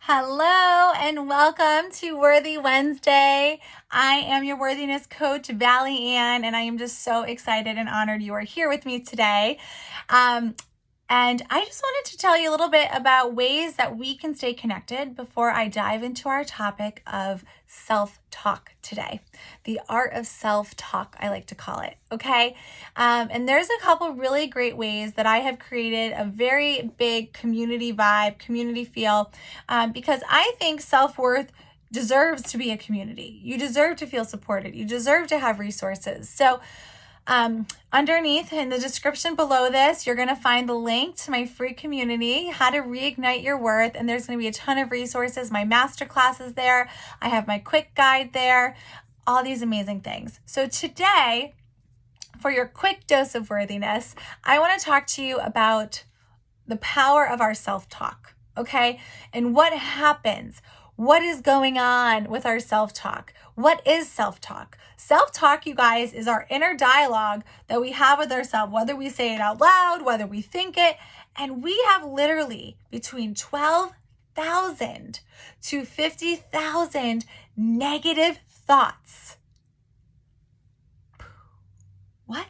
Hello and welcome to Worthy Wednesday. I am your worthiness coach, Valley Ann, and I am just so excited and honored you are here with me today. And I just wanted to tell you a little bit about ways that we can stay connected before I dive into our topic of self-talk today. The art of self-talk, I like to call it, okay? And there's a couple really great ways that I have created a very big community vibe, community feel, because I think self-worth deserves to be a community. You deserve to feel supported. You deserve to have resources. So underneath in the description below this, you're going to find the link to my free community, How to Reignite Your Worth. And there's going to be a ton of resources. My masterclass is there. I have my quick guide there, all these amazing things. So today, for your quick dose of worthiness, I want to talk to you about the power of our self-talk, okay? And what happens? What is going on with our self-talk? What is self-talk? Self-talk, you guys, is our inner dialogue that we have with ourselves, whether we say it out loud, whether we think it, and we have literally between 12,000 to 50,000 negative thoughts. What?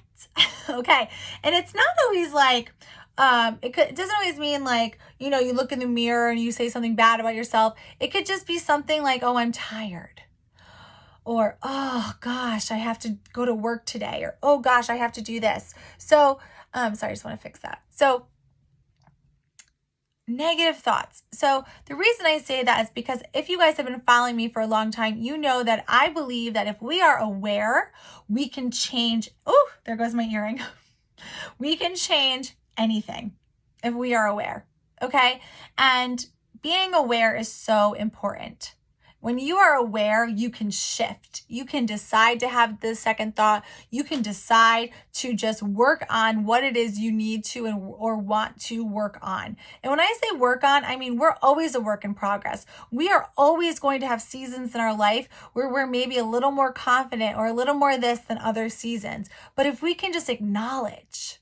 Okay. And it's not always like, it doesn't always mean like, you look in the mirror and you say something bad about yourself. It could just be something like, oh, I'm tired. Or, oh gosh, I have to go to work today. Or, oh gosh, I have to do this. So, sorry, I just want to fix that. So, negative thoughts. So the reason I say that is because if you guys have been following me for a long time, you know that I believe that if we are aware, we can change. Oh, there goes my earring. We can change anything if we are aware. Okay. And being aware is so important. When you are aware, you can shift. You can decide to have the second thought. You can decide to just work on what it is you need to or want to work on. And when I say work on, I mean we're always a work in progress. We are always going to have seasons in our life where we're maybe a little more confident or a little more this than other seasons. But if we can just acknowledge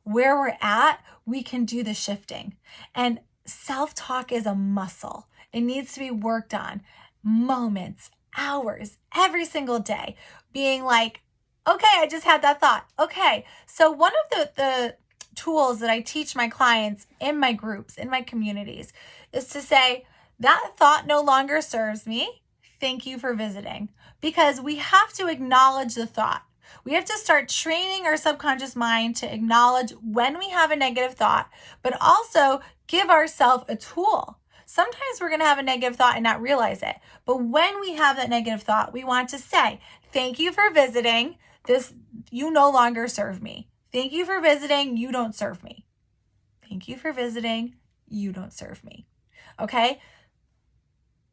where we're at, we can do the shifting. And self-talk is a muscle. It needs to be worked on. Moments, hours, every single day, being like, okay, I just had that thought. Okay. So one of the tools that I teach my clients in my groups, in my communities, is to say, that thought no longer serves me. Thank you for visiting. Because we have to acknowledge the thought. We have to start training our subconscious mind to acknowledge when we have a negative thought, but also give ourselves a tool. Sometimes we're going to have a negative thought and not realize it. But when we have that negative thought, we want to say, thank you for visiting. This, you no longer serve me. Thank you for visiting. You don't serve me. Thank you for visiting. You don't serve me. Okay?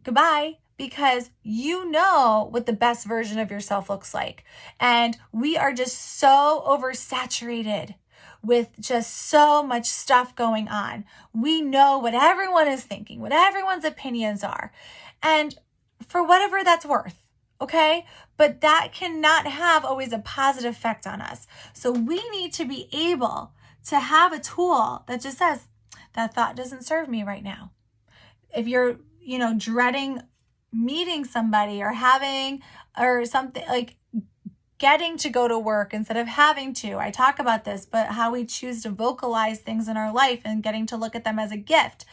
Goodbye. Because you know what the best version of yourself looks like. And we are just so oversaturated with just so much stuff going on. We know what everyone is thinking, what everyone's opinions are, and for whatever that's worth, okay? But that cannot have always a positive effect on us. So we need to be able to have a tool that just says, that thought doesn't serve me right now. If you're, dreading meeting somebody or having, or something like, getting to go to work instead of having to. I talk about this, but how we choose to vocalize things in our life and getting to look at them as a gift.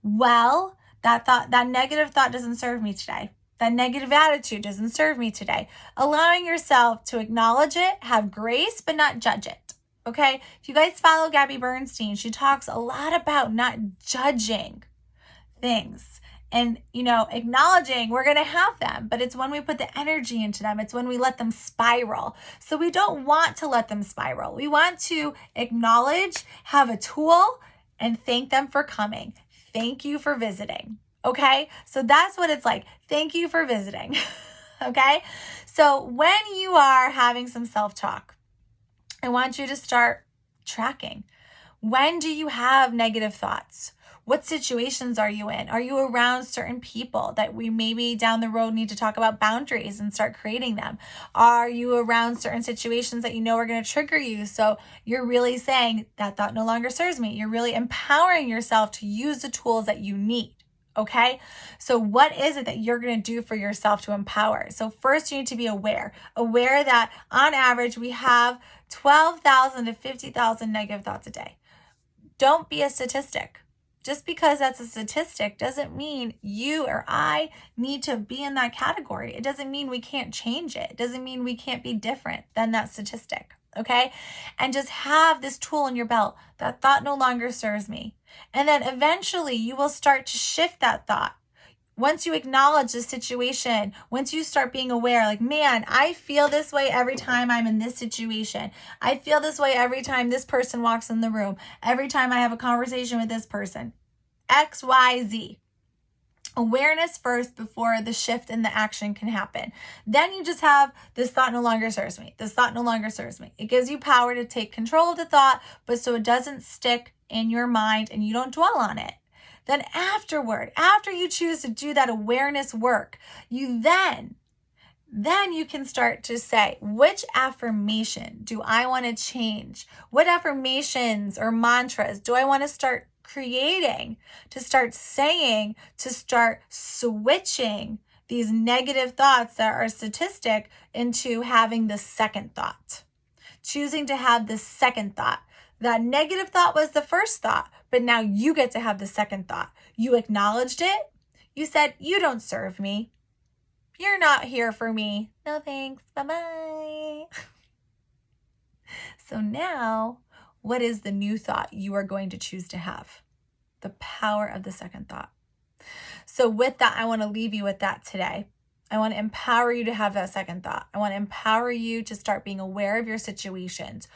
Well, that negative thought doesn't serve me today. That negative attitude doesn't serve me today. Allowing yourself to acknowledge it, have grace, but not judge it. Okay? If you guys follow Gabby Bernstein, she talks a lot about not judging things. And, acknowledging we're going to have them, but it's when we put the energy into them. It's when we let them spiral. So we don't want to let them spiral. We want to acknowledge, have a tool, and thank them for coming. Thank you for visiting. Okay? So that's what it's like. Thank you for visiting. Okay? So when you are having some self-talk, I want you to start tracking. When do you have negative thoughts? What situations are you in? Are you around certain people that we maybe down the road need to talk about boundaries and start creating them? Are you around certain situations that you know are going to trigger you? So you're really saying that thought no longer serves me. You're really empowering yourself to use the tools that you need. Okay, so what is it that you're going to do for yourself to empower? So first you need to be aware that on average we have 12,000 to 50,000 negative thoughts a day. Don't be a statistic. Just because that's a statistic doesn't mean you or I need to be in that category. It doesn't mean we can't change it. It doesn't mean we can't be different than that statistic. Okay? And just have this tool in your belt. That thought no longer serves me. And then eventually you will start to shift that thought. Once you acknowledge the situation, once you start being aware, like, man, I feel this way every time I'm in this situation. I feel this way every time this person walks in the room, every time I have a conversation with this person. X, Y, Z. Awareness first before the shift in the action can happen. Then you just have this thought no longer serves me. This thought no longer serves me. It gives you power to take control of the thought, but so it doesn't stick in your mind and you don't dwell on it. Then afterward, after you choose to do that awareness work, you then you can start to say, which affirmation do I want to change? What affirmations or mantras do I want to start creating, to start saying, to start switching these negative thoughts that are statistic into having the second thought? Choosing to have the second thought. That negative thought was the first thought, but now you get to have the second thought. You acknowledged it. You said, you don't serve me. You're not here for me. No thanks. Bye-bye. So now, what is the new thought you are going to choose to have? The power of the second thought. So with that, I want to leave you with that today. I want to empower you to have that second thought. I want to empower you to start being aware of your situations.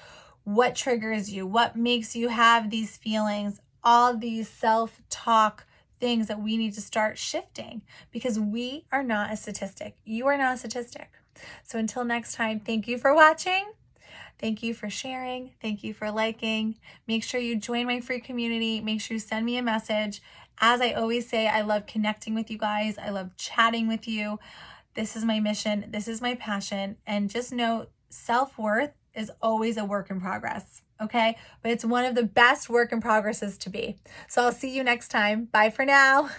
What triggers you? What makes you have these feelings? All these self-talk things that we need to start shifting, because we are not a statistic. You are not a statistic. So until next time, thank you for watching. Thank you for sharing. Thank you for liking. Make sure you join my free community. Make sure you send me a message. As I always say, I love connecting with you guys. I love chatting with you. This is my mission. This is my passion. And just know, self-worth is always a work in progress, okay? But it's one of the best work in progresses to be. So I'll see you next time. Bye for now.